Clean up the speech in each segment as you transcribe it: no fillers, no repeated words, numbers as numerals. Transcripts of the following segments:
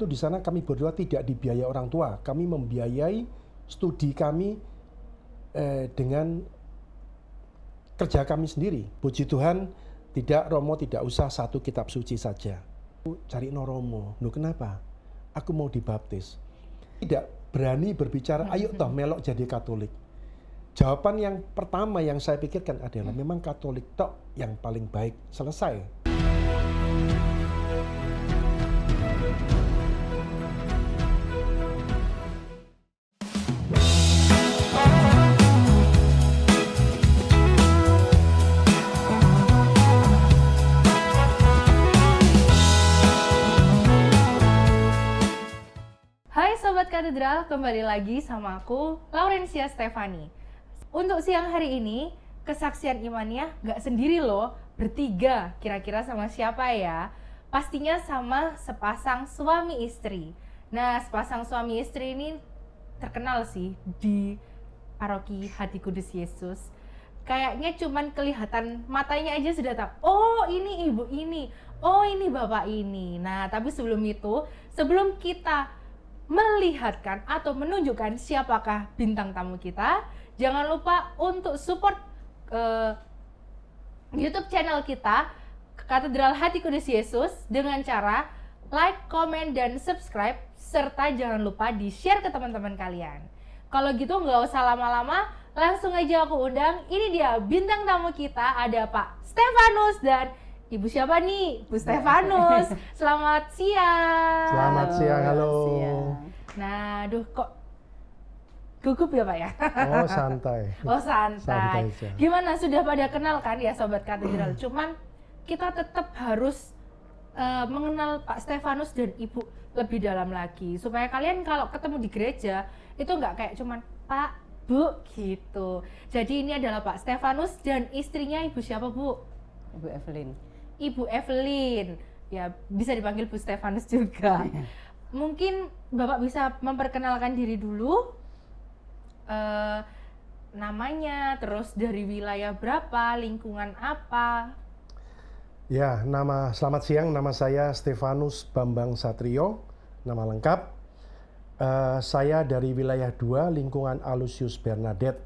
Itu di sana kami berdua tidak dibiayai orang tua, kami membiayai studi kami dengan kerja kami sendiri. Puji Tuhan, tidak Romo tidak usah satu kitab suci saja. Cari no Romo, loh kenapa? Aku mau dibaptis. Tidak berani berbicara, ayo toh melok jadi Katolik. Jawaban yang pertama yang saya pikirkan adalah memang Katolik tok yang paling baik. Selesai. Hai Sobat Katedral, kembali lagi sama aku, Laurencia Stefani. Untuk siang hari ini, kesaksian imannya nggak sendiri loh, bertiga. Kira-kira sama siapa ya? Pastinya sama sepasang suami istri. Nah, sepasang suami istri ini terkenal sih di Paroki Hati Kudus Yesus. Kayaknya cuman kelihatan matanya aja sudah tahu, oh ini ibu ini, oh ini bapak ini. Nah, tapi sebelum itu, sebelum kita melihatkan atau menunjukkan siapakah bintang tamu kita, jangan lupa untuk support YouTube channel kita Katedral Hati Kudus Yesus dengan cara like, komen, dan subscribe, serta jangan lupa di-share ke teman-teman kalian. Kalau gitu nggak usah lama-lama, langsung aja aku undang. Ini dia bintang tamu kita, ada Pak Stefanus dan Ibu siapa nih? Bu Stefanus. Selamat siang. Selamat siang, halo. Nah, aduh kok gugup ya Pak ya? Oh santai. Oh santai. Santai. Gimana, sudah pada kenal kan ya Sobat Katedral? Cuman kita tetap harus mengenal Pak Stefanus dan Ibu lebih dalam lagi. Supaya kalian kalau ketemu di gereja, itu nggak kayak cuman Pak, Bu gitu. Jadi ini adalah Pak Stefanus dan istrinya Ibu siapa Bu? Ibu Evelyn. Ibu Evelyn, ya bisa dipanggil Bu Stefanus juga. Mungkin Bapak bisa memperkenalkan diri dulu, namanya, terus dari wilayah berapa, lingkungan apa? Ya, selamat siang, nama saya Stefanus Bambang Satrio, nama lengkap. Saya dari wilayah 2, lingkungan Alusius Bernadette,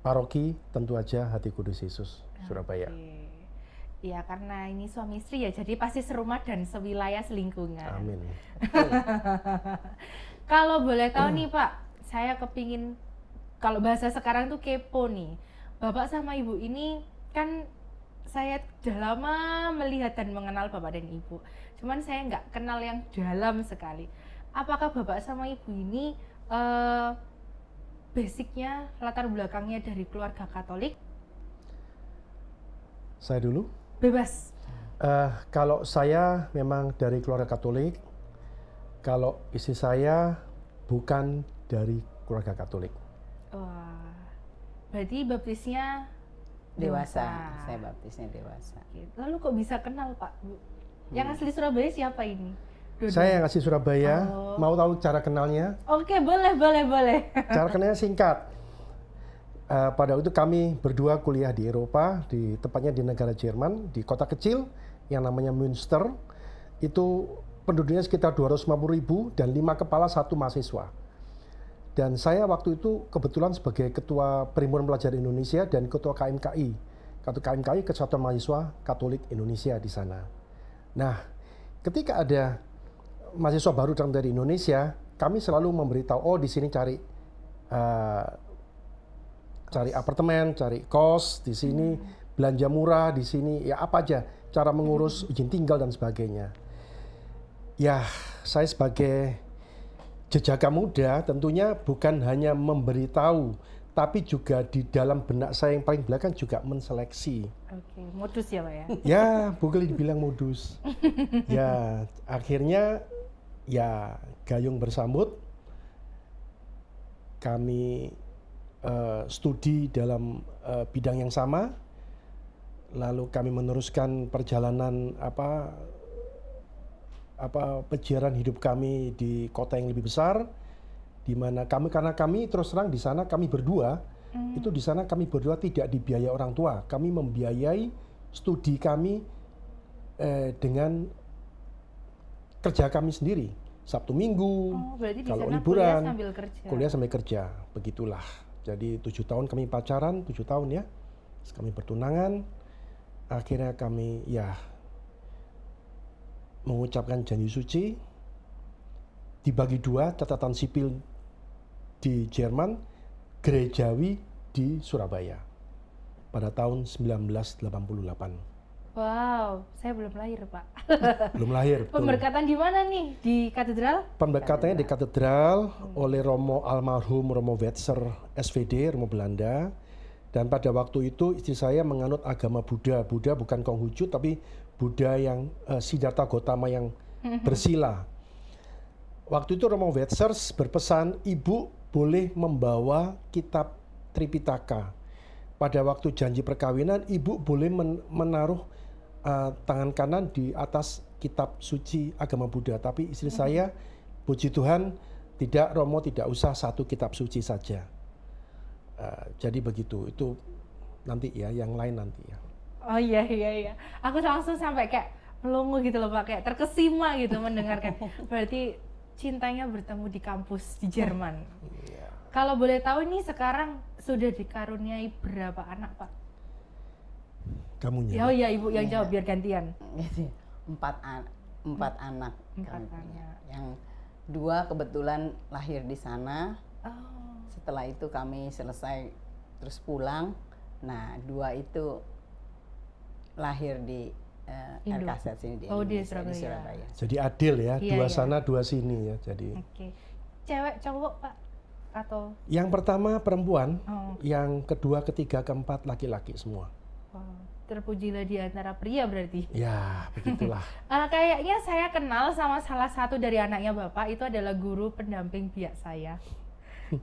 Paroki tentu aja Hati Kudus Yesus, Surabaya. Ya karena ini suami istri ya, jadi pasti serumah dan sewilayah selingkungan. Amin. Kalau boleh tahu nih Pak, saya kepingin, kalau bahasa sekarang tuh kepo nih. Bapak sama Ibu ini kan saya sudah lama melihat dan mengenal Bapak dan Ibu. Cuman saya nggak kenal yang dalam sekali. Apakah Bapak sama Ibu ini basicnya, latar belakangnya dari keluarga Katolik? Saya dulu. Bebas. Kalau saya memang dari keluarga Katolik, kalau istri saya bukan dari keluarga Katolik. Wah, berarti baptisnya Dewasa. Saya baptisnya dewasa. Lalu kok bisa kenal Pak, Bu? Yang asli Surabaya siapa ini? Saya yang asli Surabaya. Oh. Mau tahu cara kenalnya? Oke, boleh. Cara kenalnya singkat. Pada waktu itu kami berdua kuliah di Eropa, tepatnya di negara Jerman, di kota kecil yang namanya Münster. Itu penduduknya sekitar 250.000 dan 5 kepala 1 mahasiswa. Dan saya waktu itu kebetulan sebagai Ketua Perhimpunan Pelajar Indonesia dan Ketua KMKI. Ketua KMKI, Kesatuan Mahasiswa Katolik Indonesia di sana. Nah, ketika ada mahasiswa baru datang dari Indonesia, kami selalu memberitahu, oh di sini cari apartemen, cari kos di sini, belanja murah di sini, ya apa aja, cara mengurus izin tinggal dan sebagainya. Ya, saya sebagai jejaka muda tentunya bukan hanya memberitahu, tapi juga di dalam benak saya yang paling belakang juga menseleksi. Oke, modus ya Pak ya? Ya, boleh dibilang modus. Ya, akhirnya ya gayung bersambut, kami studi dalam bidang yang sama, lalu kami meneruskan perjalanan pejiaran hidup kami di kota yang lebih besar, di mana karena kami terus terang di sana kami berdua itu di sana kami berdua tidak dibiayai orang tua, kami membiayai studi kami dengan kerja kami sendiri. Sabtu Minggu, Oh, berarti di kalau sana liburan, kuliah sambil kerja. kuliah sambil kerja, begitulah. Jadi 7 tahun kami pacaran, 7 tahun ya. Terus kami bertunangan, akhirnya kami ya mengucapkan janji suci, dibagi dua, catatan sipil di Jerman, gerejawi di Surabaya pada tahun 1988. Wow, saya belum lahir, Pak. Belum lahir, betul. Pemberkatan di mana nih? Di katedral? Pemberkatannya di katedral oleh Romo almarhum Romo Wetzer SVD, Romo Belanda. Dan pada waktu itu istri saya menganut agama Buddha. Buddha bukan Konghucu tapi Buddha yang Siddhartha Gautama yang bersila. Waktu itu Romo Wetzer berpesan, ibu boleh membawa kitab Tripitaka. Pada waktu janji perkawinan, ibu boleh menaruh tangan kanan di atas kitab suci agama Buddha. Tapi istri saya, puji Tuhan, tidak, Romo tidak usah satu kitab suci saja. Jadi begitu, itu nanti ya, yang lain nanti ya. Oh iya. Aku langsung sampai kayak melongo gitu loh Pak, kayak terkesima gitu mendengarkan. Berarti cintanya bertemu di kampus di Jerman. Kalau boleh tahu nih sekarang sudah dikaruniai berapa anak Pak? Kamunya? Oh iya Ibu yang jawab biar gantian. Jadi, empat anak Empat kami punya. anak. Yang 2 kebetulan lahir di sana. Oh. Setelah itu kami selesai terus pulang. Nah 2 itu lahir di Indo. RKZ sini di Oh, di Indonesia, di Surabaya. Surabaya. Jadi adil ya, Iya, dua iya. sana dua sini ya. Jadi Oke. Cewek cowok Pak atau yang pertama perempuan, oh, yang kedua, ketiga, keempat laki-laki semua. wow. Terpujilah di antara pria berarti. Ya begitulah. Kayaknya saya kenal sama salah satu dari anaknya Bapak, itu adalah guru pendamping biak saya.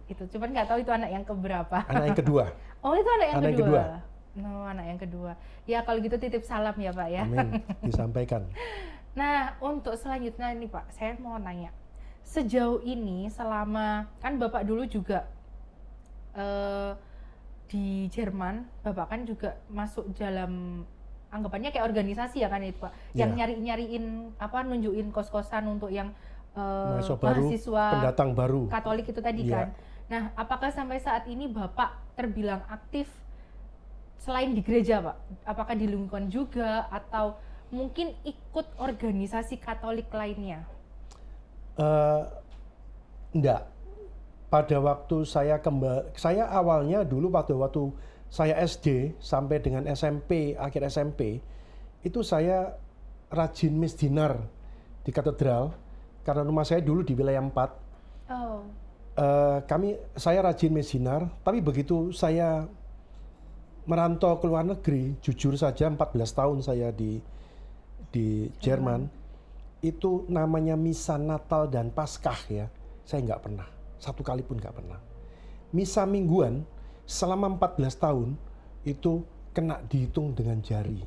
Itu, cuman nggak tahu itu anak yang keberapa. Anak yang kedua. Oh itu anak yang Anak yang kedua. kedua. No, anak yang kedua. Ya kalau gitu titip salam ya Pak ya. Amin. Disampaikan. Nah untuk selanjutnya nih Pak, saya mau nanya. Sejauh ini selama, kan Bapak dulu juga di Jerman, Bapak kan juga masuk dalam anggapannya kayak organisasi ya kan itu Pak, yang Ya. nyariin apa, nunjukin kos-kosan untuk yang Mahasiswa baru, mahasiswa pendatang baru. Katolik itu tadi Iya. kan. Nah, apakah sampai saat ini Bapak terbilang aktif selain di gereja Pak? Apakah di lingkungan juga atau mungkin ikut organisasi Katolik lainnya? Enggak. Pada waktu saya saya awalnya dulu waktu saya SD sampai dengan SMP, akhir SMP, itu saya rajin misdinar di katedral karena rumah saya dulu di wilayah 4. Oh. Saya rajin misdinar, tapi begitu saya merantau ke luar negeri, jujur saja 14 tahun saya di Jerman, itu namanya misa Natal dan Paskah ya, saya nggak pernah, satu kali pun nggak pernah. Misa mingguan selama 14 tahun itu kena dihitung dengan jari.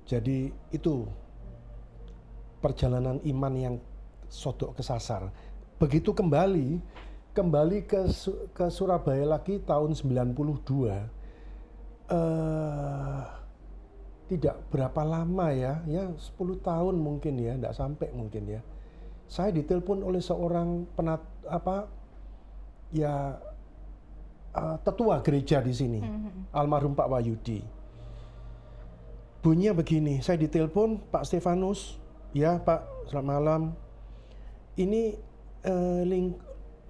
Jadi itu perjalanan iman yang sodok kesasar. Begitu kembali ke Surabaya lagi tahun 92, tidak berapa lama ya 10 tahun mungkin ya, tidak sampai mungkin ya. Saya ditelepon oleh seorang tetua gereja di sini, almarhum Pak Wahyudi. Bunyinya begini, saya ditelepon, Pak Stefanus, ya Pak, selamat malam. Ini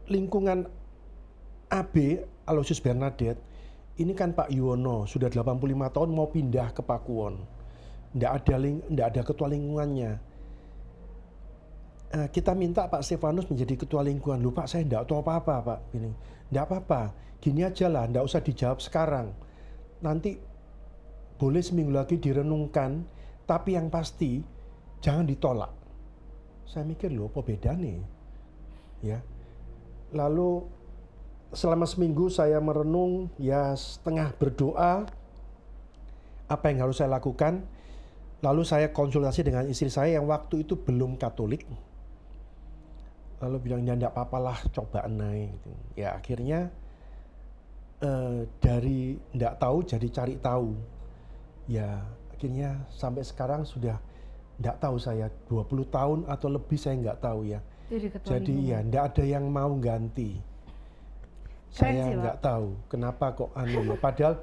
lingkungan AB Aloysius Bernadette, ini kan Pak Yuwono sudah 85 tahun mau pindah ke Pakuwon. Nggak ada ketua lingkungannya. Kita minta Pak Stefanus menjadi ketua lingkungan. Loh Pak, saya nggak tahu apa-apa Pak. Gini, nggak apa-apa, gini aja lah, nggak usah dijawab sekarang. Nanti boleh seminggu lagi direnungkan, tapi yang pasti jangan ditolak. Saya mikir loh, apa bedanya? Ya. Lalu selama seminggu saya merenung, ya setengah berdoa, apa yang harus saya lakukan. Lalu saya konsultasi dengan istri saya yang waktu itu belum Katolik. Lalu bilang, ya enggak apa-apalah, coba naik. Gitu. Ya akhirnya dari enggak tahu jadi cari tahu. Ya akhirnya sampai sekarang sudah Nggak tahu saya 20 tahun atau lebih saya nggak tahu ya. Jadi ketua Jadi lingkungan. ya nggak ada yang mau ganti. Keren Saya sih, Pak. nggak tahu kenapa kok ya. Padahal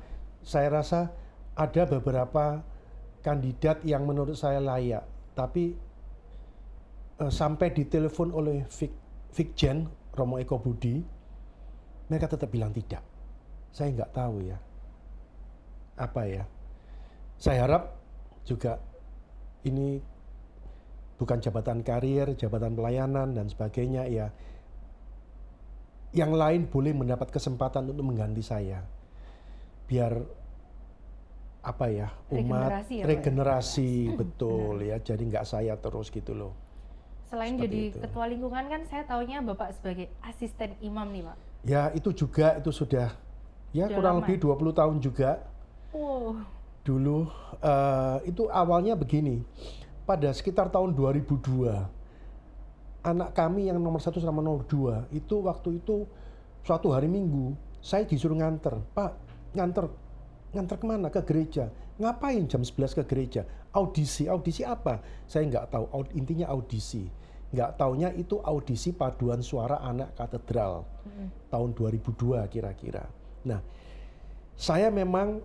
saya rasa ada beberapa kandidat yang menurut saya layak, tapi sampai ditelepon oleh Vikjen Romo Eko Budi, mereka tetap bilang tidak. Saya nggak tahu ya. Apa ya? Saya harap juga ini bukan jabatan karir, jabatan pelayanan dan sebagainya ya. Yang lain boleh mendapat kesempatan untuk mengganti saya. Biar apa ya, umat Regenerasi ya, Pak, ya? regenerasi betul ya. Jadi nggak saya terus gitu loh. Selain Seperti jadi itu. ketua lingkungan kan saya taunya Bapak sebagai asisten imam nih, Pak. Ya itu juga itu sudah ya Sudah kurang lama lebih 20 tahun juga. Wow. Dulu itu awalnya begini. Pada sekitar tahun 2002, anak kami yang nomor 1 sama nomor 2 itu waktu itu suatu hari Minggu, saya disuruh nganter. Pak, nganter kemana? Ke gereja. Ngapain jam 11 ke gereja? Audisi apa? Saya nggak tahu, intinya audisi. Nggak taunya itu audisi paduan suara anak katedral. Tahun 2002 kira-kira. Nah, saya memang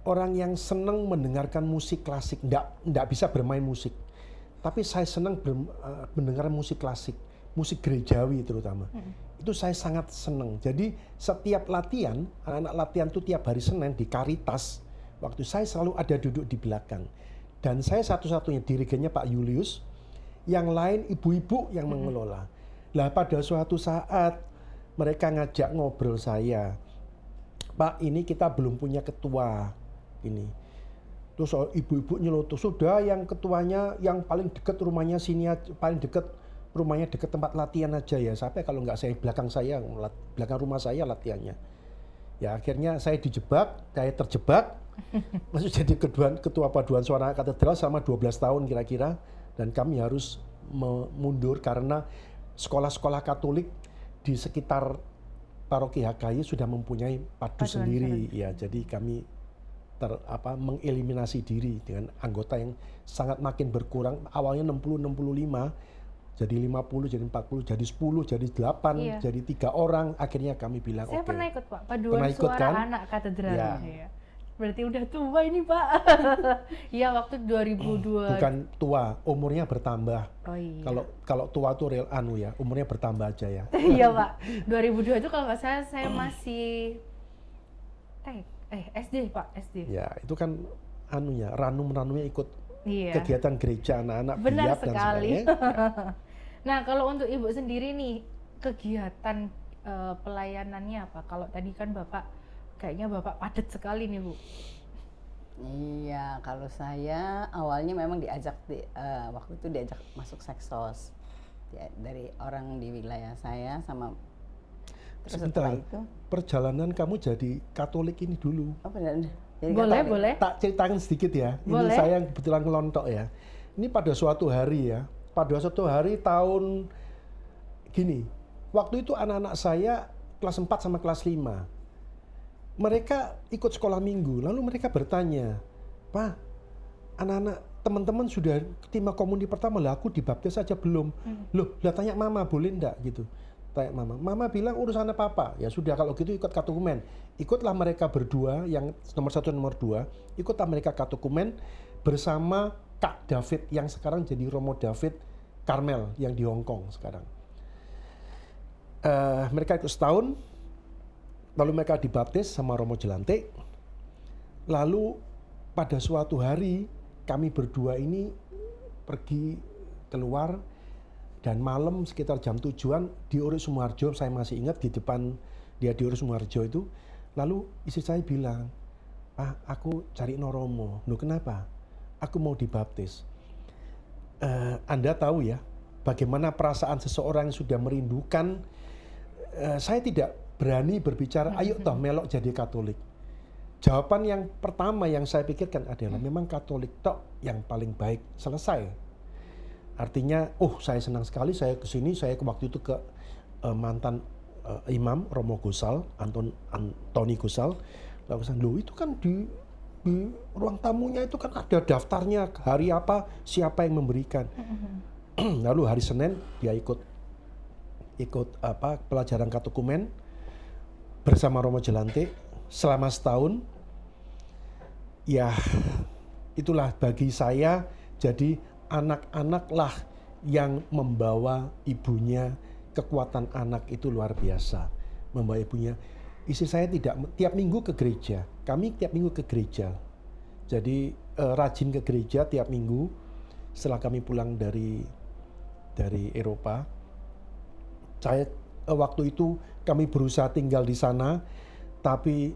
orang yang senang mendengarkan musik klasik. Nggak bisa bermain musik. Tapi saya senang mendengar musik klasik, musik gerejawi terutama. Itu saya sangat senang. Jadi setiap latihan, anak-anak latihan itu tiap hari Senin di Karitas, waktu saya selalu ada duduk di belakang. Dan saya satu-satunya, dirigennya Pak Julius, yang lain ibu-ibu yang mengelola. Lah pada suatu saat mereka ngajak ngobrol saya, Pak ini kita belum punya ketua ini. Terus ibu-ibu nyelotok, sudah yang ketuanya yang paling dekat rumahnya sini, paling dekat rumahnya dekat tempat latihan aja ya. Sampai kalau nggak saya belakang rumah saya latihannya. Ya akhirnya saya terjebak, masuk jadi ketua paduan suara katedral selama 12 tahun kira-kira. Dan kami harus mundur karena sekolah-sekolah Katolik di sekitar paroki HKY sudah mempunyai padu Paduan sendiri. Ya jadi kami mengeliminasi diri dengan anggota yang sangat makin berkurang. Awalnya 60, 65, jadi 50, jadi 40, jadi 10, jadi 8, Iya. jadi 3 orang. Akhirnya kami bilang Saya oke. pernah ikut, Pak, paduan Pernah ikut, suara kan? anak katedral. Ya. Iya. Berarti udah tua ini, Pak. Iya, waktu 2002. Bukan tua, umurnya bertambah. Oh iya. Kalau tua tuh real ya, umurnya bertambah aja ya. Iya, Pak. 2002 itu kalau nggak salah saya masih SD, Pak, SD. Ya, itu kan ranum-ranumnya ikut Iya. kegiatan gereja anak-anak Benar biak dan sekali. sebagainya. Nah, kalau untuk Ibu sendiri nih, kegiatan pelayanannya apa? Kalau tadi kan Bapak, kayaknya Bapak padat sekali nih, Bu. Iya, kalau saya awalnya memang waktu itu diajak masuk Seksos dari orang di wilayah saya sama. Terus Sebentar, setelah itu, perjalanan kamu jadi Katolik ini dulu. oh benar. Jadi Boleh, Katolik. boleh. Tak ceritakan sedikit ya. Boleh. Ini saya yang kebetulan ngelontok ya. Ini pada suatu hari ya. Pada suatu hari tahun gini. Waktu itu anak-anak saya kelas 4 sama kelas 5. Mereka ikut sekolah minggu. Lalu mereka bertanya, Pak, anak-anak teman-teman sudah terima komuni pertama lah, aku dibaptis saja belum. Loh, lah tanya mama boleh enggak gitu. Tanya mama. Mama bilang urusannya papa. Ya sudah kalau gitu ikut katekumen. Ikutlah mereka berdua yang nomor 1 nomor 2. Ikutlah mereka katekumen bersama Kak David yang sekarang jadi Romo David Karmel yang di Hong Kong sekarang. Mereka ikut setahun. Lalu mereka dibaptis sama Romo Jelantik. Lalu pada suatu hari kami berdua ini pergi keluar. Dan malam sekitar jam 7-an di Urip Sumoharjo, saya masih ingat di depan dia di Urip Sumoharjo itu. Lalu istri saya bilang, Pak, aku cari Romo. Loh kenapa? Aku mau dibaptis. Anda tahu ya, bagaimana perasaan seseorang yang sudah merindukan. Saya tidak berani berbicara, ayo toh melok jadi Katolik. Jawaban yang pertama yang saya pikirkan adalah memang Katolik tok yang paling baik. Selesai. Artinya, saya senang sekali saya kesini, saya waktu itu ke mantan imam Romo Gusal, Antoni Gusal. Lalu saya, loh itu kan di di ruang tamunya itu kan ada daftarnya, hari apa, siapa yang memberikan. Lalu hari Senin dia ikut pelajaran katekumen bersama Romo Jelantik selama setahun. Ya, itulah bagi saya, jadi anak-anak lah yang membawa ibunya. Kekuatan anak itu luar biasa, membawa ibunya. Istri saya tidak tiap minggu ke gereja, kami tiap minggu ke gereja. Jadi rajin ke gereja tiap minggu setelah kami pulang dari Eropa. Saya waktu itu kami berusaha tinggal di sana, tapi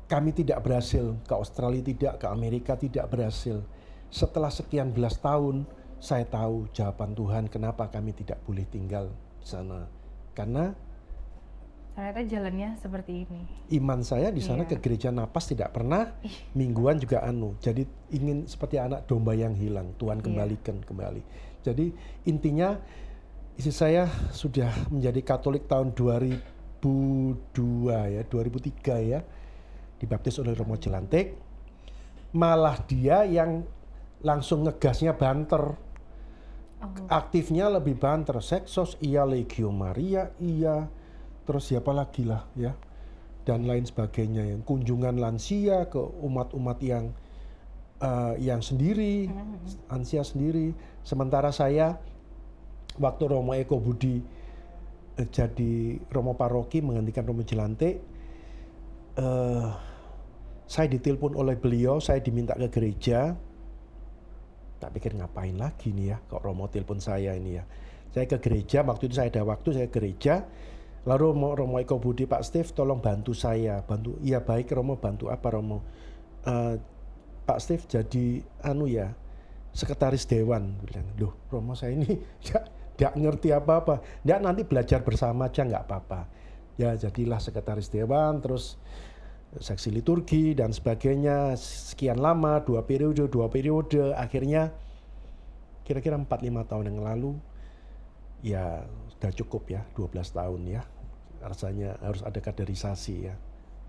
kami tidak berhasil, ke Australia tidak, ke Amerika tidak berhasil. Setelah sekian belas tahun, saya tahu jawaban Tuhan kenapa kami tidak boleh tinggal di sana. Karena ternyata jalannya seperti ini. iman saya di sana ke gereja napas tidak pernah, mingguan juga Jadi ingin seperti anak domba yang hilang, Tuhan kembalikan kembali. Jadi intinya istri saya sudah menjadi Katolik tahun 2002 ya, 2003 ya. Dibaptis oleh Romo Jelantik. Malah dia yang langsung ngegasnya banter. Aktifnya lebih banter, Seksos iya, Legio Maria iya, terus siapa lagi lah ya, dan lain sebagainya, yang kunjungan lansia ke umat-umat yang sendiri, lansia sendiri. Sementara saya waktu Romo Eko Budi jadi Romo Paroki menggantikan Romo Jelantik, saya ditelepon oleh beliau, saya diminta ke gereja. Tak pikir ngapain lagi nih ya, kok Romo telepon saya ini ya. Saya ke gereja, waktu itu saya ada waktu, saya ke gereja. Lalu Romo Eko Budi, Pak Steve tolong bantu saya. Bantu, iya baik Romo, bantu apa Romo? Pak Steve jadi sekretaris dewan. Bilang, loh Romo saya ini tidak ngerti apa-apa. Nggak, nanti belajar bersama aja nggak apa-apa. Ya jadilah sekretaris dewan, terus seksi liturgi dan sebagainya, sekian lama, 2 periode, akhirnya kira-kira 4-5 tahun yang lalu, ya sudah cukup ya, 12 tahun ya, rasanya harus ada kaderisasi ya,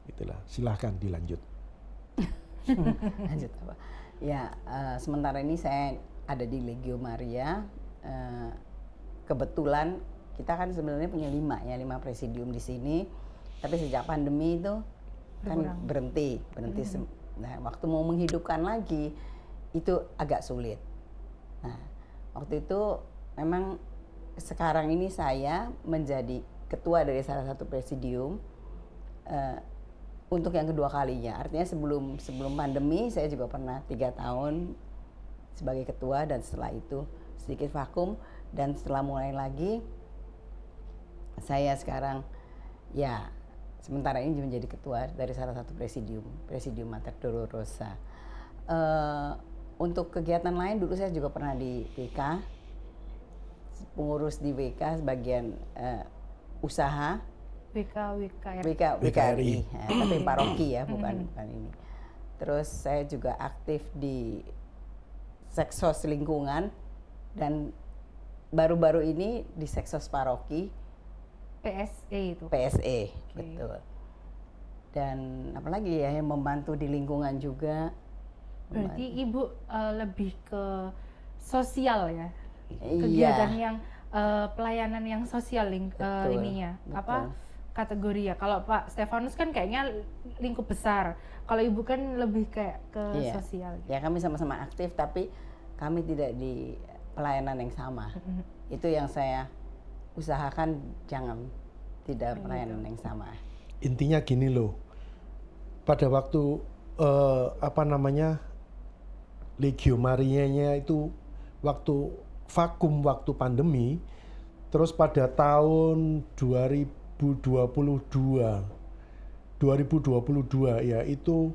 itulah, silahkan dilanjut. Lanjut apa? Ya, sementara ini saya ada di Legio Maria, kebetulan kita kan sebenarnya punya 5 presidium di sini, tapi sejak pandemi itu kan berhenti. Nah, waktu mau menghidupkan lagi itu agak sulit. Nah, waktu itu memang sekarang ini saya menjadi ketua dari salah satu presidium untuk yang kedua kalinya. Artinya sebelum pandemi saya juga pernah 3 tahun sebagai ketua, dan setelah itu sedikit vakum, dan setelah mulai lagi saya sekarang ya sementara ini menjadi ketua dari salah satu presidium Mater Dolorosa. Untuk kegiatan lain dulu saya juga pernah di WK, pengurus di WK sebagian usaha. WKRI, tapi paroki ya, bukan ini. Terus saya juga aktif di Seksos lingkungan, dan baru-baru ini di Seksos paroki. PSE itu. PSE, betul. Dan apalagi ya yang membantu di lingkungan juga. Berarti Ibu lebih ke sosial ya? Iya. Kegiatan yang pelayanan yang sosial Betul, ininya. betul. Apa kategori ya? Kalau Pak Stefanus kan kayaknya lingkup besar. Kalau Ibu kan lebih kayak ke sosial. Ya, kami sama-sama aktif tapi kami tidak di pelayanan yang sama. Itu yang saya usahakan, jangan tidak pelayanan yang sama. Intinya gini loh, pada waktu Legio Marianya itu waktu vakum, waktu pandemi, terus pada tahun 2022 ya, itu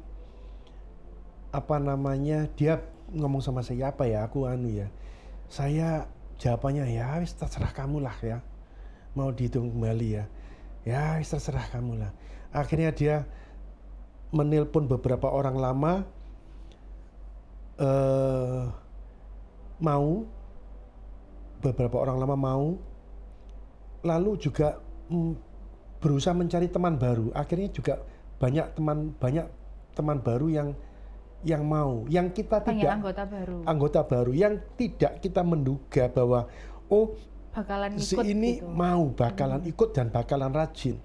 dia ngomong sama saya saya jawabannya ya wis terserah kamu lah ya, mau dihitung kembali ya wis terserah kamu lah. Akhirnya dia menelpon beberapa orang lama, mau, lalu juga berusaha mencari teman baru. Akhirnya juga banyak teman baru yang mau, yang kita Banyak tidak anggota baru yang tidak kita menduga bahwa oh bakalan si ikut ini gitu. mau bakalan ikut dan bakalan rajin.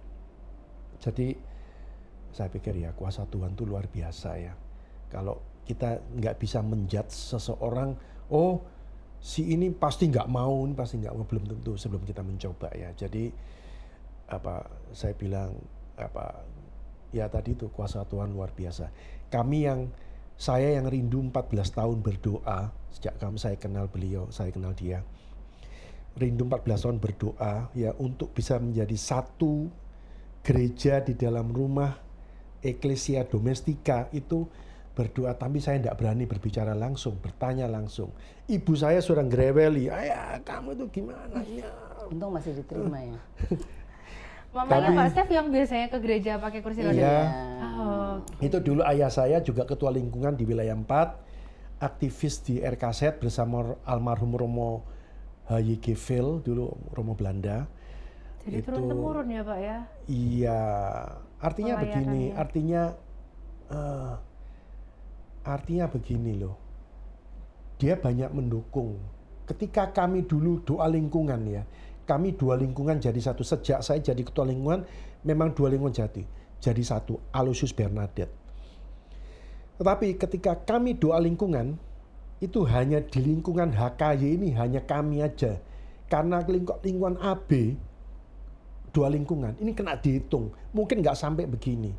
Jadi saya pikir ya kuasa Tuhan itu luar biasa ya. Kalau kita nggak bisa menjudge seseorang, oh si ini pasti nggak mau, ini pasti nggak mau, belum tentu sebelum kita mencoba ya. Jadi saya bilang ya tadi itu kuasa Tuhan luar biasa. Saya yang rindu 14 tahun berdoa sejak saya kenal beliau, saya kenal dia. Rindu 14 tahun berdoa ya untuk bisa menjadi satu gereja di dalam rumah Ecclesia Domestika itu berdoa, tapi saya tidak berani berbicara langsung, bertanya langsung. Ibu saya sudah ngereweli, ayah kamu itu gimana ya? Untung masih diterima ya. Mamanya Pak Stef yang biasanya ke gereja pakai kursi roda. Iya. Oh, Itu dulu ayah saya juga ketua lingkungan di wilayah 4, aktivis di RKZ bersama almarhum Romo H.Y.G. Veil, dulu Romo Belanda. jadi turun-temurun ya Pak ya? Iya, artinya begini, artinya begini loh. Dia banyak mendukung. Ketika kami dulu doa lingkungan ya, kami dua lingkungan jadi satu. Sejak saya jadi ketua lingkungan, memang dua lingkungan jadi satu, Aloysius Bernadette. Tetapi ketika kami doa lingkungan, itu hanya di lingkungan HKY ini hanya kami aja. Karena lingkungan AB, dua lingkungan, ini kena dihitung. Mungkin nggak sampai begini.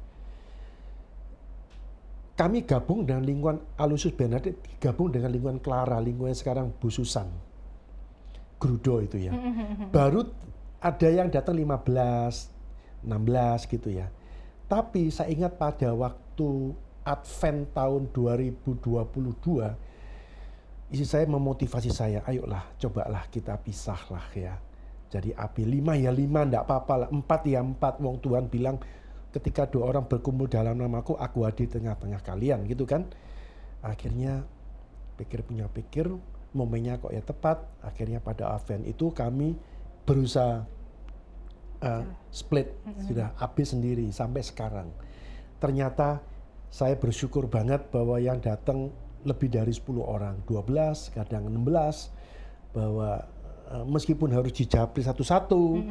Kami gabung dengan lingkungan Aloysius Bernadette, gabung dengan lingkungan Clara, lingkungan sekarang Bu Susan. Grudo itu ya. Baru ada yang datang 15, 16 gitu ya. Tapi saya ingat pada waktu Advent tahun 2022, istri saya memotivasi saya, ayolah cobalah kita pisahlah ya. Jadi AB 5 ya 5 enggak apa-apa lah, 4 ya 4. Wong Tuhan bilang ketika dua orang berkumpul dalam namaku, aku hadir di tengah-tengah kalian gitu kan. Akhirnya pikir, momennya kok ya tepat. Akhirnya pada Advent itu kami berusaha split, sudah AB sendiri sampai sekarang. Ternyata saya bersyukur banget bahwa yang datang lebih dari 10 orang, 12, kadang 16, bahwa meskipun harus dijabri satu-satu,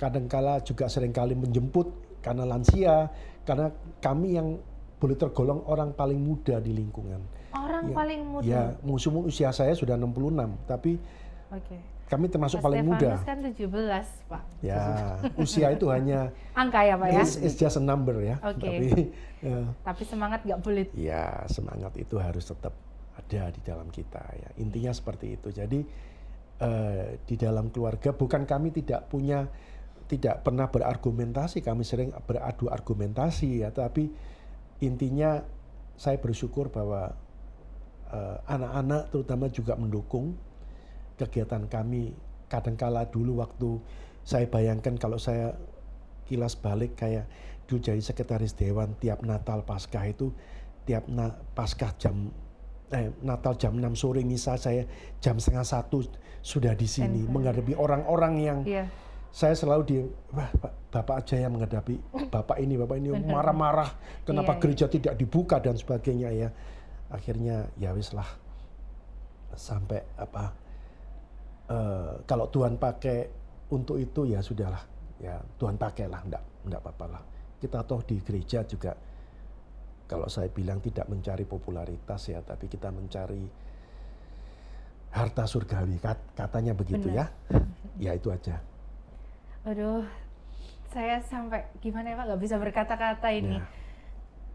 kadangkala juga seringkali menjemput karena lansia, karena kami yang boleh tergolong orang paling muda di lingkungan. Orang paling muda? Ya, usia saya sudah 66, tapi kami termasuk paling muda. Stefanus kan 17, Pak. Ya, usia itu hanya angka ya, Pak ya? It's just a number ya. Tapi semangat nggak boleh. Ya, semangat itu harus tetap ada di dalam kita ya. Intinya seperti itu. Jadi di dalam keluarga bukan kami tidak pernah berargumentasi, kami sering beradu argumentasi ya, tapi intinya saya bersyukur bahwa anak-anak terutama juga mendukung kegiatan kami. Kadangkala dulu waktu saya bayangkan kalau saya kilas balik kayak dulu jadi sekretaris dewan, tiap Natal Paskah itu Paskah Natal jam 6 sore misa, saya jam 12:30 sudah di sini menghadapi orang-orang yang saya selalu Bapak aja yang menghadapi Bapak ini marah-marah kenapa gereja tidak dibuka dan sebagainya ya. Akhirnya ya wis lah, sampai kalau Tuhan pakai untuk itu ya sudahlah ya, Tuhan pakailah, enggak apa-apalah. Kita toh di gereja juga kalau saya bilang tidak mencari popularitas ya, tapi kita mencari harta surgawi, katanya begitu. Benar. Ya itu aja. Aduh, saya sampai gimana ya Pak, nggak bisa berkata-kata ini.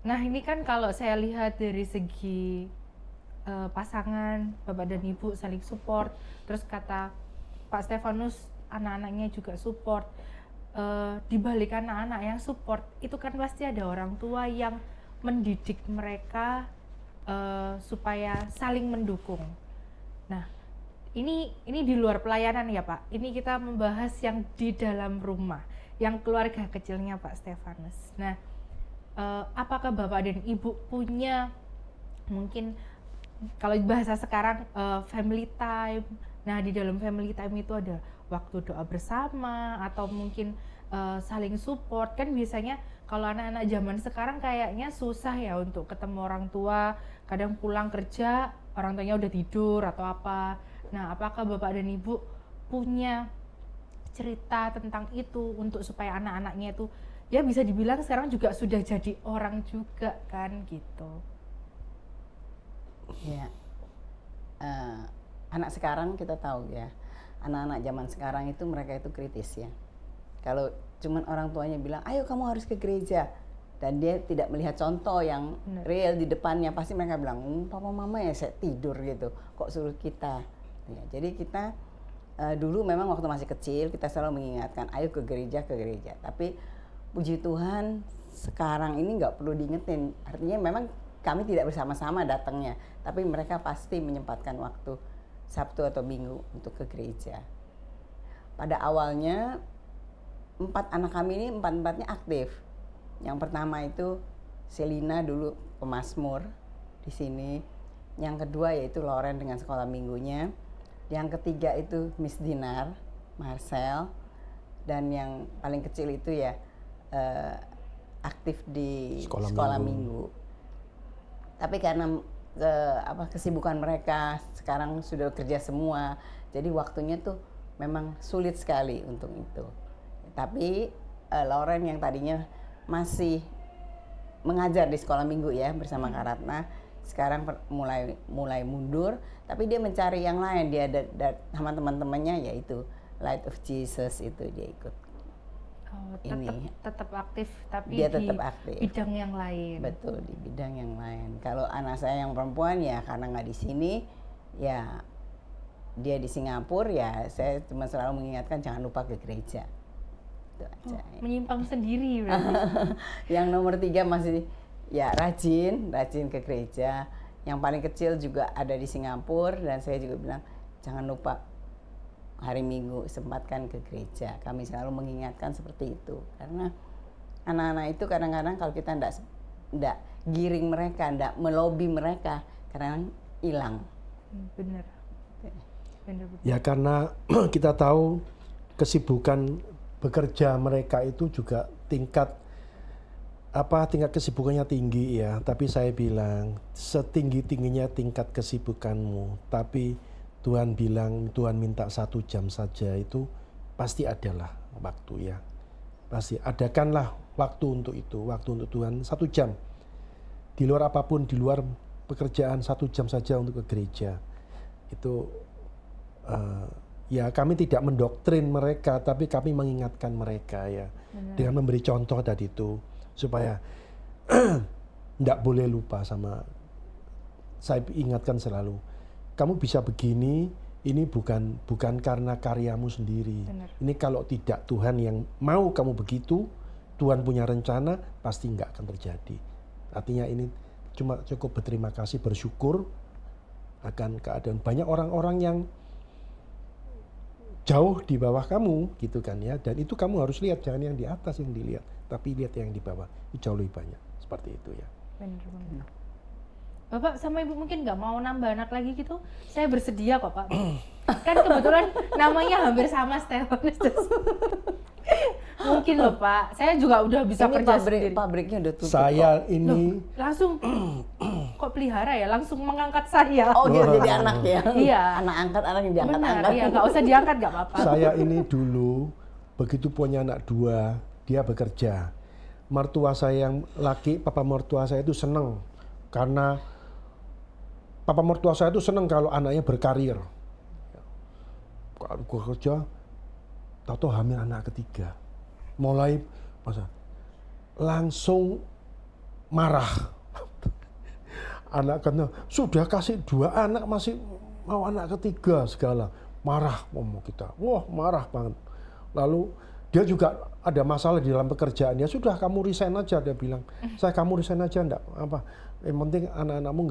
Nah ini kan kalau saya lihat dari segi pasangan, Bapak dan Ibu saling support, terus kata Pak Stefanus anak-anaknya juga support, di balik anak-anak yang support itu kan pasti ada orang tua yang mendidik mereka supaya saling mendukung. Nah ini di luar pelayanan ya Pak, ini kita membahas yang di dalam rumah, yang keluarga kecilnya Pak Stefanus. Nah apakah Bapak dan Ibu punya mungkin kalau bahasa sekarang family time Nah, di dalam family time itu ada waktu doa bersama atau mungkin saling support. Kan biasanya kalau anak-anak zaman sekarang kayaknya susah ya untuk ketemu orang tua. Kadang pulang kerja, orang tuanya udah tidur atau apa. Nah, apakah Bapak dan Ibu punya cerita tentang itu untuk supaya anak-anaknya itu ya bisa dibilang sekarang juga sudah jadi orang juga kan gitu. Ya, anak sekarang kita tahu ya, anak-anak zaman sekarang itu mereka itu kritis ya. Kalau cuman orang tuanya bilang, ayo kamu harus ke gereja, dan dia tidak melihat contoh yang real di depannya, pasti mereka bilang, papa mama ya saya tidur gitu, kok suruh kita. Ya, jadi kita dulu memang waktu masih kecil kita selalu mengingatkan, ayo ke gereja. Tapi puji Tuhan sekarang ini nggak perlu diingetin. Artinya memang kami tidak bersama-sama datangnya, tapi mereka pasti menyempatkan waktu Sabtu atau Minggu untuk ke gereja. Pada awalnya 4 anak kami ini empat-empatnya aktif. Yang pertama itu Selina dulu pemazmur di sini. Yang kedua yaitu Lauren dengan sekolah minggunya. Yang ketiga itu Miss Dinar, Marcel, dan yang paling kecil itu ya aktif di sekolah minggu. Tapi karena kesibukan mereka sekarang sudah kerja semua, jadi waktunya tuh memang sulit sekali untuk itu. Tapi Lauren yang tadinya masih mengajar di sekolah minggu ya bersama Kak Ratna, sekarang mulai mundur, tapi dia mencari yang lain. Dia ada sama teman-temannya yaitu Light of Jesus, itu dia ikut. Tetap aktif tapi dia di tetap aktif. Bidang yang lain. Betul, di bidang yang lain. Kalau anak saya yang perempuan ya karena nggak di sini, ya dia di Singapura, ya saya cuma selalu mengingatkan jangan lupa ke gereja. Itu aja. Menyimpang sendiri berarti. Yang nomor 3 masih ya rajin ke gereja. Yang paling kecil juga ada di Singapura, dan saya juga bilang jangan lupa hari Minggu sempatkan ke gereja. Kami selalu mengingatkan seperti itu, karena anak-anak itu kadang-kadang kalau kita ndak giring mereka, ndak melobi mereka, kadang hilang. Bener. Ya karena kita tahu kesibukan bekerja mereka itu juga tingkat kesibukannya tinggi ya. Tapi saya bilang setinggi-tingginya tingkat kesibukanmu, tapi Tuhan bilang, Tuhan minta 1 jam saja, itu pasti adalah waktu ya. Pasti adakanlah waktu untuk itu, waktu untuk Tuhan 1 jam. Di luar apapun, di luar pekerjaan 1 jam saja untuk ke gereja. Itu ya kami tidak mendoktrin mereka, tapi kami mengingatkan mereka ya. Benar. Dengan memberi contoh tadi itu, supaya tidak boleh lupa sama, saya ingatkan selalu, kamu bisa begini, ini bukan karena karyamu sendiri. Benar. Ini kalau tidak Tuhan yang mau kamu begitu, Tuhan punya rencana, pasti nggak akan terjadi. Artinya ini cuma cukup berterima kasih, bersyukur akan keadaan. Banyak orang-orang yang jauh di bawah kamu gitu kan ya, dan itu kamu harus lihat, jangan yang di atas yang dilihat, tapi lihat yang di bawah, itu jauh lebih banyak. Seperti itu ya. Benar. Bapak sama Ibu mungkin nggak mau nambah anak lagi gitu? Saya bersedia kok Pak. Kan kebetulan namanya hampir sama Stefanus. Mungkin loh Pak, saya juga udah bisa ini kerja sendiri. Pabriknya udah tutup. Saya ini langsung kok pelihara ya, langsung mengangkat saya. Oh gitu, jadi anak ya? Iya. Anak angkat, anak yang diangkat. Benar, iya nggak usah diangkat nggak apa-apa. Saya ini dulu begitu punya anak 2, dia bekerja. Mertua saya yang laki, papa mertua saya itu seneng karena papa mertua saya itu seneng kalau anaknya berkarir. Kalau gue kerja, tahu-tahu hamil anak ketiga. Mulai langsung marah. Anak kan sudah kasih 2 anak masih mau anak ketiga segala. Marah ngomong kita. Wah, marah banget. Lalu dia juga ada masalah di dalam pekerjaan. Ya sudah, kamu resign aja, dia bilang. Kamu resign aja, enggak apa. Yang penting anak-anakmu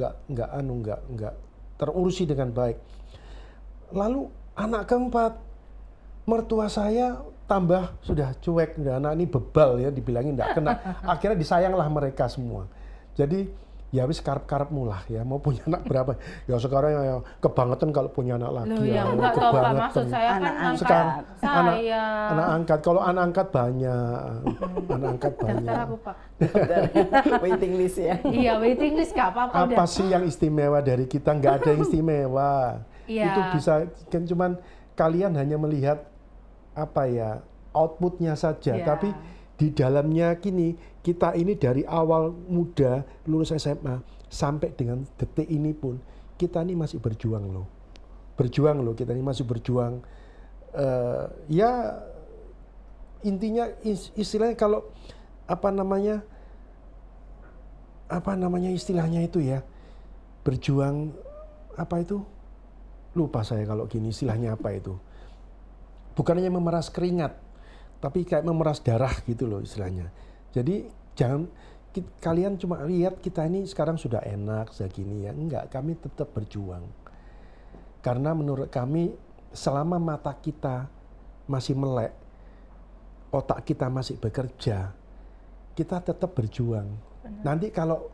enggak terurusi dengan baik. Lalu anak keempat, mertua saya tambah sudah cuek, anak ini bebal ya, dibilangin enggak kena. Akhirnya disayanglah mereka semua. Jadi ya wis karep-karepmu lah ya, mau punya anak berapa. Ya sekarang ya kebangetan kalau punya anak lagi. Loh ya, ya enggak toh Pak, kebangetan. maksud saya kan Anak angkat Sekarang saya. anak angkat, kalau anak angkat banyak, anak angkat Daftar banyak. aku Pak. Waiting list ya. Iya, waiting list gak apa-apa Apa udah. sih yang istimewa dari kita? Nggak ada yang istimewa. Iya. Itu bisa kan cuman kalian hanya melihat apa ya outputnya saja, Iya. tapi di dalamnya kini kita ini dari awal muda lulus SMA sampai dengan detik ini pun kita ini masih berjuang loh, kita ini masih berjuang. Ya intinya istilahnya kalau apa namanya istilahnya itu ya, berjuang apa itu, lupa saya kalau gini istilahnya apa itu, bukan hanya memeras keringat tapi kayak memeras darah gitu loh istilahnya. Jadi jangan kalian cuma lihat kita ini sekarang sudah enak segini ya, enggak, kami tetap berjuang karena menurut kami selama mata kita masih melek, otak kita masih bekerja, kita tetap berjuang. Nanti kalau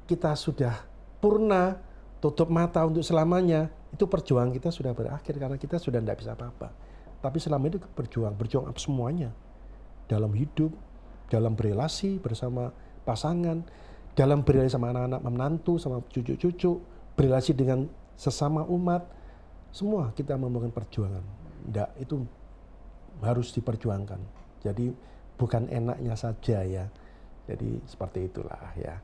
kita sudah purna, tutup mata untuk selamanya, itu perjuangan kita sudah berakhir karena kita sudah tidak bisa apa-apa. Tapi selama itu berjuang apa semuanya. Dalam hidup, dalam berelasi bersama pasangan, dalam berelasi sama anak-anak menantu, sama cucu-cucu, berelasi dengan sesama umat, semua kita memegang perjuangan. Tidak, itu harus diperjuangkan. Jadi bukan enaknya saja ya. Jadi seperti itulah ya.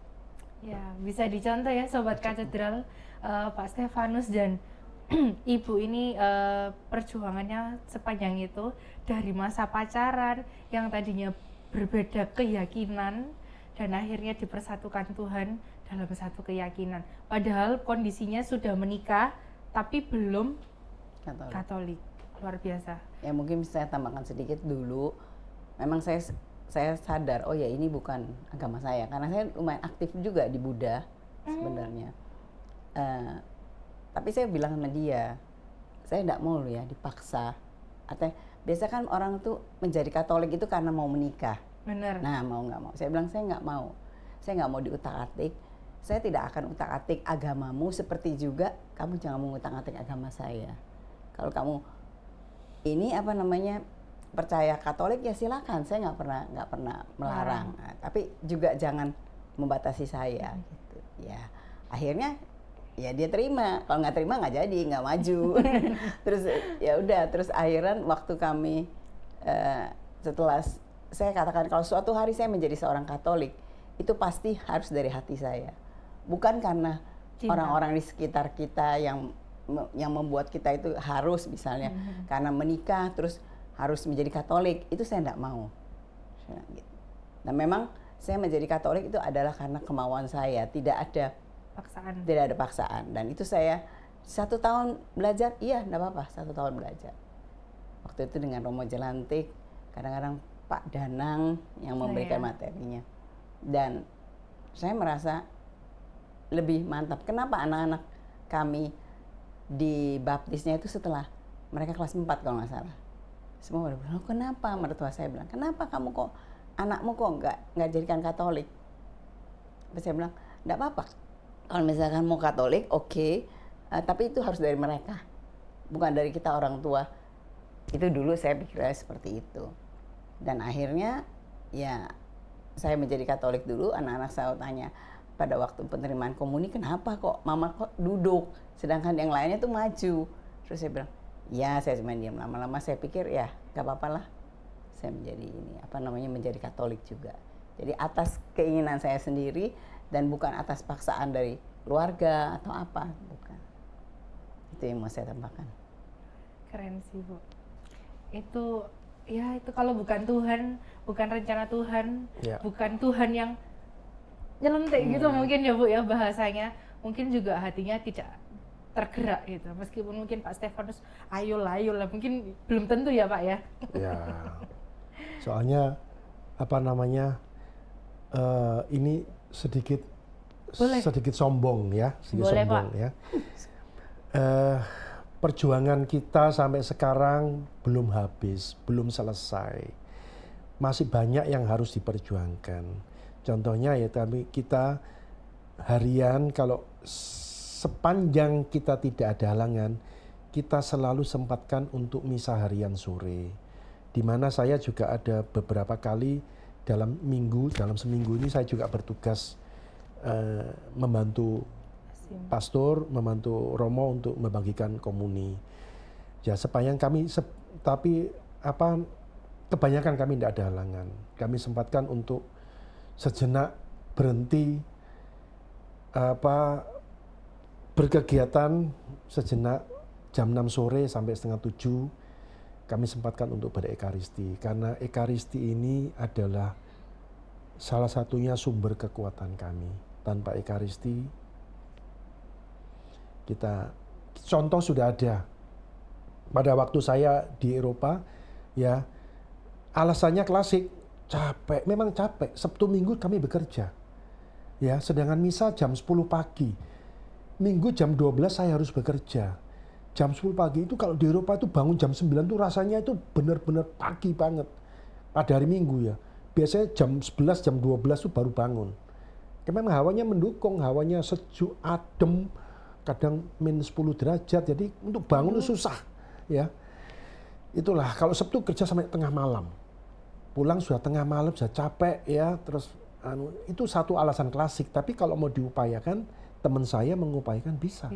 Ya, bisa dicontoh ya Sobat Katedral, Pak Stefanus dan Ibu ini perjuangannya sepanjang itu dari masa pacaran yang tadinya berbeda keyakinan dan akhirnya dipersatukan Tuhan dalam satu keyakinan. Padahal kondisinya sudah menikah tapi belum Katolik. Luar biasa. Ya mungkin saya tambahkan sedikit dulu. Memang saya sadar, oh ya ini bukan agama saya, karena saya lumayan aktif juga di Buddha sebenarnya. Tapi saya bilang sama dia, saya tidak mau loh ya dipaksa. Atau biasa kan orang tuh menjadi Katolik itu karena mau menikah. Benar. Nah mau nggak mau, saya bilang saya nggak mau. Saya nggak mau diutak-atik. Saya tidak akan utak-atik agamamu, seperti juga kamu jangan mengutak-atik agama saya. Kalau kamu ini apa namanya percaya Katolik ya silakan, saya nggak pernah melarang. Nah, tapi juga jangan membatasi saya. Gitu. Ya akhirnya ya dia terima, kalau nggak terima nggak jadi, nggak maju. Terus ya udah, terus akhiran waktu kami setelah saya katakan kalau suatu hari saya menjadi seorang Katolik, itu pasti harus dari hati saya, bukan karena orang-orang di sekitar kita yang membuat kita itu harus misalnya karena menikah terus harus menjadi Katolik, itu saya tidak mau. Nah memang saya menjadi Katolik itu adalah karena kemauan saya, tidak ada paksaan. Dan itu saya 1 tahun belajar, iya enggak apa-apa, 1 tahun belajar. Waktu itu dengan Romo Jelantik, kadang-kadang Pak Danang yang memberikan materinya. Dan saya merasa lebih mantap. Kenapa anak-anak kami dibaptisnya itu setelah mereka kelas 4 kalau nggak salah. Semua pada bilang, kenapa? Mertua saya bilang, kenapa kamu kok, anakmu kok nggak jadikan Katolik? Terus saya bilang, enggak apa-apa. Kalau misalkan mau Katolik, oke, tapi itu harus dari mereka, bukan dari kita orang tua. Itu dulu saya pikirnya seperti itu. Dan akhirnya ya saya menjadi Katolik dulu, anak-anak saya tanya pada waktu penerimaan komuni, kenapa kok mama kok duduk, sedangkan yang lainnya tuh maju. Terus saya bilang, ya saya cuma diam. Lama-lama saya pikir ya gak apa-apa lah, saya menjadi menjadi Katolik juga. Jadi atas keinginan saya sendiri, dan bukan atas paksaan dari keluarga atau apa, bukan. Itu yang mau saya tambahkan. Keren sih Bu. Itu kalau bukan Tuhan, bukan rencana Tuhan, bukan Tuhan yang nyelentik gitu mungkin ya Bu ya bahasanya, mungkin juga hatinya tidak tergerak gitu. Meskipun mungkin Pak Stefanus ayolah, mungkin belum tentu ya Pak ya. Ya. Soalnya ini sedikit sombong ya, Boleh, sombong Pak. ya. Perjuangan kita sampai sekarang belum habis, belum selesai. Masih banyak yang harus diperjuangkan. Contohnya ya kita harian kalau sepanjang kita tidak ada halangan, kita selalu sempatkan untuk misa harian sore. Di mana saya juga ada beberapa kali dalam seminggu ini saya juga bertugas membantu pastor, membantu Romo untuk membagikan komuni. Ya sepanjang kami, tapi kebanyakan kami tidak ada halangan. Kami sempatkan untuk sejenak berhenti berkegiatan sejenak jam 6 sore sampai setengah 7 kami sempatkan untuk berekaristi karena ekaristi ini adalah salah satunya sumber kekuatan kami. Tanpa ekaristi contoh sudah ada pada waktu saya di Eropa ya, alasannya klasik, memang capek. Sabtu Minggu kami bekerja ya, sedangkan misa jam 10 pagi, Minggu jam 12 saya harus bekerja. Jam 10 pagi itu kalau di Eropa itu bangun jam 9 tuh rasanya itu benar-benar pagi banget pada hari Minggu ya. Biasanya jam 11, jam 12 tuh baru bangun. Memang hawanya mendukung, hawanya sejuk, adem, kadang -10 derajat, jadi untuk bangun itu susah ya. Itulah kalau Sabtu kerja sampai tengah malam, pulang sudah tengah malam, sudah capek ya, terus itu satu alasan klasik. Tapi kalau mau diupayakan, teman saya mengupayakan bisa.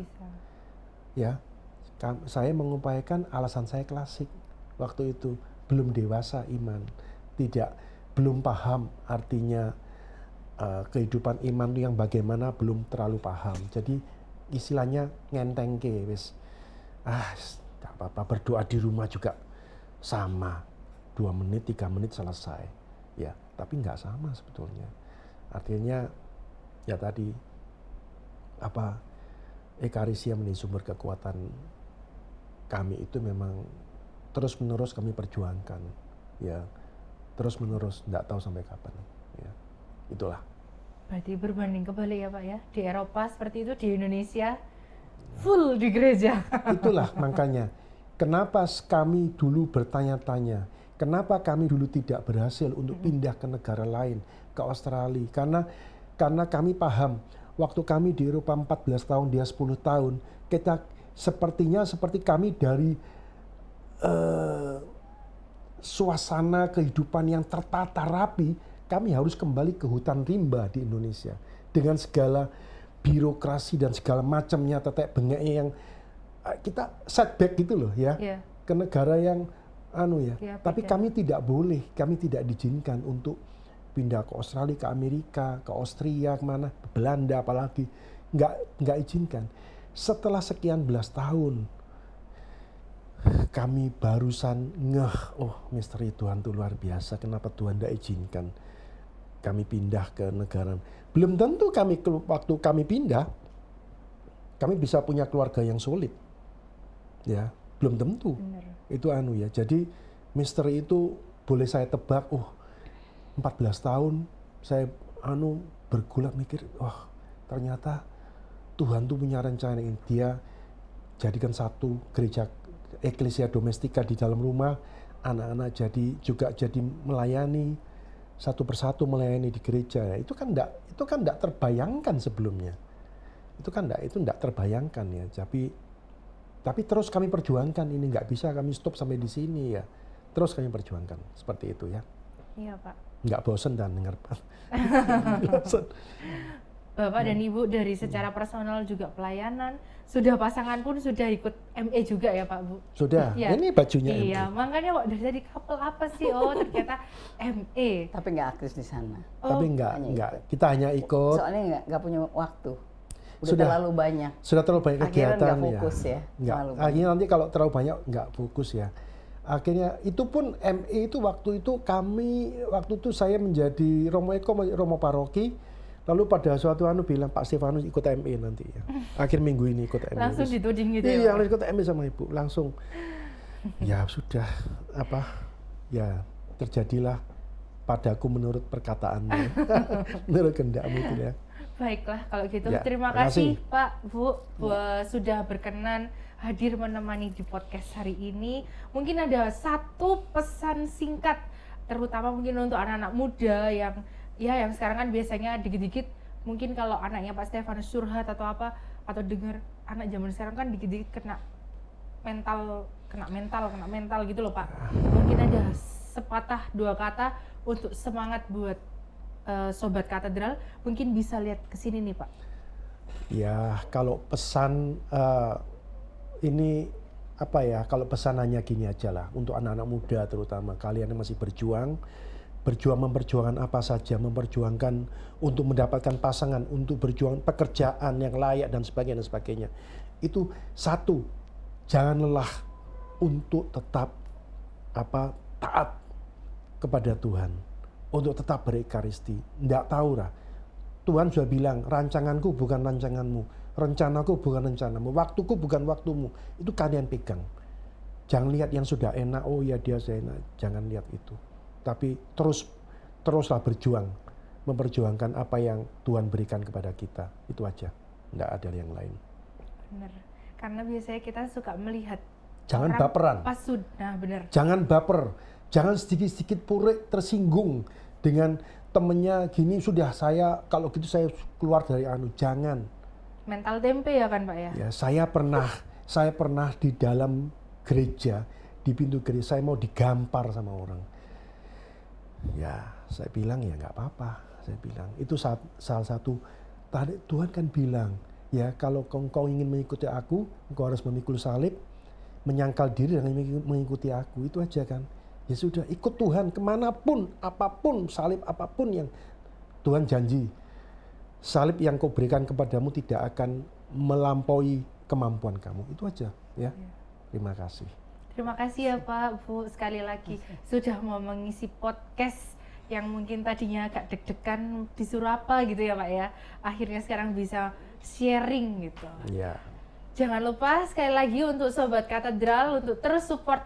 Ya, saya mengupayakan alasan saya klasik. Waktu itu belum dewasa iman, belum paham artinya kehidupan iman itu yang bagaimana, belum terlalu paham. Jadi istilahnya ngentengke wis. Gak apa-apa, berdoa di rumah juga sama. 2 menit, 3 menit selesai. Ya, tapi nggak sama sebetulnya. Artinya ya tadi ekaristi yang menjadi sumber kekuatan kami itu memang terus-menerus kami perjuangkan. Ya, terus-menerus, nggak tahu sampai kapan. Ya, itulah. Berarti berbanding kebalik ya Pak ya, di Eropa seperti itu, di Indonesia full di gereja. Itulah makanya kenapa kami dulu bertanya-tanya, kenapa kami dulu tidak berhasil untuk pindah ke negara lain, ke Australia. Karena kami paham, waktu kami di Eropa 14 tahun, dia 10 tahun, kita seperti kami dari suasana kehidupan yang tertata rapi, kami harus kembali ke hutan rimba di Indonesia dengan segala birokrasi dan segala macamnya, tetek bengeknya yang kita setback gitu loh ya, ke negara yang tapi kami tidak boleh, kami tidak diizinkan untuk pindah ke Australia, ke Amerika, ke Austria, kemana, ke Belanda apalagi, nggak izinkan. Setelah sekian belas tahun kami barusan misteri Tuhan itu luar biasa, kenapa Tuhan tidak izinkan kami pindah ke negara. Belum tentu waktu kami pindah, kami bisa punya keluarga yang solid. Ya, belum tentu. Bener. Itu ya. Jadi misteri itu boleh saya tebak, 14 tahun saya bergulat mikir, ternyata Tuhan tuh punya rencana yang dia jadikan satu gereja eklesia domestika di dalam rumah, anak-anak jadi melayani satu persatu, melayani di gereja. Itu kan enggak terbayangkan sebelumnya. Itu enggak terbayangkan ya. Tapi terus kami perjuangkan, ini enggak bisa kami stop sampai di sini ya. Terus kami perjuangkan seperti itu ya. Iya, Pak. Enggak bosan dan dengar. Bapak dan Ibu dari secara personal juga pelayanan, sudah pasangan pun sudah ikut ME juga ya Pak Bu? Sudah, ya. Ini bajunya ME. Iya, makanya kok dari tadi couple apa sih? Oh ternyata ME. Tapi nggak aktif di sana. Tapi enggak, kita hanya ikut. Soalnya nggak punya waktu. Sudah terlalu banyak. Sudah terlalu banyak kegiatan akhirnya nggak fokus ya. Akhirnya nanti kalau terlalu banyak nggak fokus ya. Akhirnya itu pun ME itu waktu itu saya menjadi Romo Paroki. Lalu pada suatu bilang Pak Stefanus ikut ME nanti ya. Akhir minggu ini ikut ME. Langsung dituding gitu ya? Iya, langsung ikut ME sama Ibu. Langsung. Ya sudah, ya terjadilah padaku menurut perkataanmu. Menurut kehendakmu itu ya. Baiklah kalau gitu. Ya, terima kasih Pak, Bu, sudah berkenan hadir menemani di podcast hari ini. Mungkin ada satu pesan singkat, terutama mungkin untuk anak-anak muda yang sekarang kan biasanya dikit-dikit mungkin kalau anaknya Pak Stefanus curhat atau apa, atau dengar anak zaman sekarang kan dikit-dikit kena mental gitu loh Pak. Mungkin ada sepatah dua kata untuk semangat buat Sobat Katedral, mungkin bisa lihat ke sini nih Pak. Ya, kalau pesan ini apa ya, kalau pesan hanya gini aja lah, untuk anak-anak muda terutama, kalian yang masih berjuang memperjuangkan apa saja, memperjuangkan untuk mendapatkan pasangan, untuk berjuang pekerjaan yang layak dan sebagainya. Itu satu, jangan lelah untuk tetap taat kepada Tuhan, untuk tetap berekaristi. Nggak tahu lah, Tuhan sudah bilang, rancanganku bukan rancanganmu, rencanaku bukan rencanamu, waktuku bukan waktumu. Itu kalian pegang. Jangan lihat yang sudah enak, oh ya dia sudah enak. Jangan lihat itu. Tapi teruslah berjuang, memperjuangkan apa yang Tuhan berikan kepada kita. Itu aja, nggak ada yang lain. Bener, karena biasanya kita suka melihat Jangan orang baperan. nah bener. Jangan baper, jangan sedikit-sedikit purik tersinggung dengan temennya gini, sudah saya kalau gitu saya keluar dari jangan. Mental tempe ya kan Pak ya? Ya, saya pernah di dalam gereja, di pintu gereja saya mau digampar sama orang. Ya, saya bilang ya nggak apa-apa. Saya bilang itu salah satu tadi Tuhan kan bilang, ya kalau engkau ingin mengikuti aku, engkau harus memikul salib, menyangkal diri dan mengikuti aku. Itu aja kan. Ya sudah, ikut Tuhan kemanapun, apapun, salib apapun yang Tuhan janji. Salib yang kau berikan kepadamu tidak akan melampaui kemampuan kamu. Itu aja ya. Terima kasih. Terima kasih ya Pak, Bu, sekali lagi sudah mau mengisi podcast yang mungkin tadinya agak deg-degan, disuruh apa gitu ya Pak ya. Akhirnya sekarang bisa sharing gitu. Ya. Jangan lupa sekali lagi untuk Sobat Katedral untuk terus support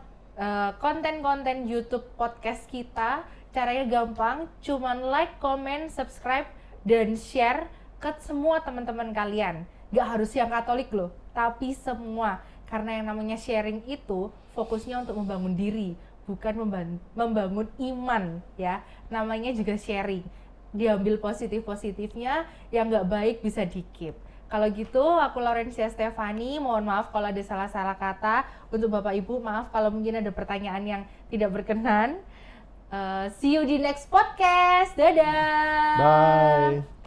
konten-konten YouTube podcast kita. Caranya gampang, cuman like, comment, subscribe, dan share ke semua teman-teman kalian. Gak harus yang Katolik loh, tapi semua. Karena yang namanya sharing itu fokusnya untuk membangun diri, bukan membangun iman ya. Namanya juga sharing. Diambil positif-positifnya, yang gak baik bisa di-keep. Kalau gitu, aku Laurencia Stefani, mohon maaf kalau ada salah-salah kata. Untuk Bapak Ibu, maaf kalau mungkin ada pertanyaan yang tidak berkenan. See you di next podcast. Dadah! Bye!